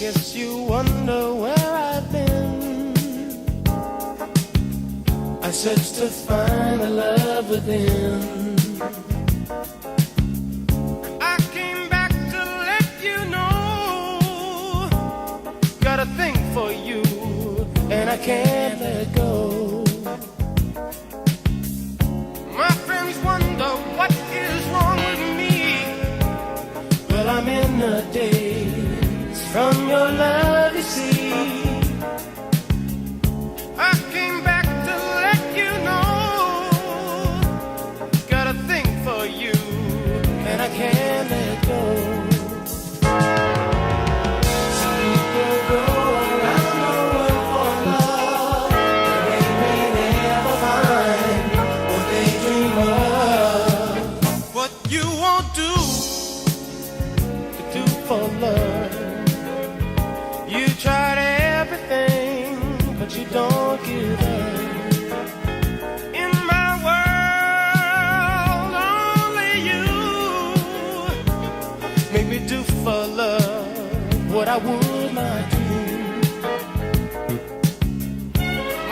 guess you wonder where I've been. I searched to find the love within. I came back to let you know, got a thing for you, and I can't let go. My friends wonder what is wrong with me. Well, I'm in a daze from your love, you see. I came back to let you know, got a thing for you, and I can't let go. Some people go around the world for love, but they may never find what they dream of. What you won't do to do for love. You tried everything, but you don't give up. In my world, only you make me do for love what I would not do.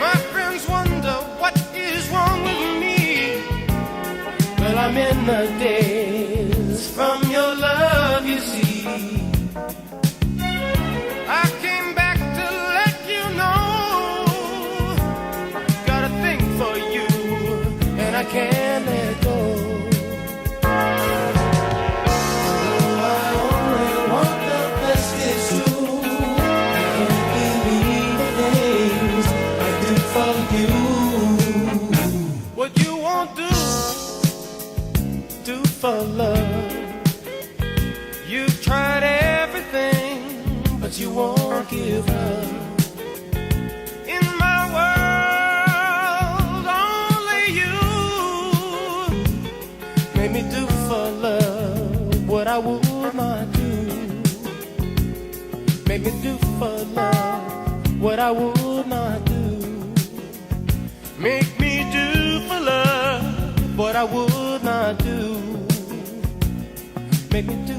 My friends wonder what is wrong with me. Well, I'm in the daze from your love, you see. I came back to let you know, got a thing for you, and I can't let go. Although I only want the best, it's true. I can't believe the things I do for you. What you won't do for love. You've tried everything, but you won't give up. In my world, only you made me do for love what I would not do. Made me do for love what I would not do. Make me do for love what I would not do. Make me do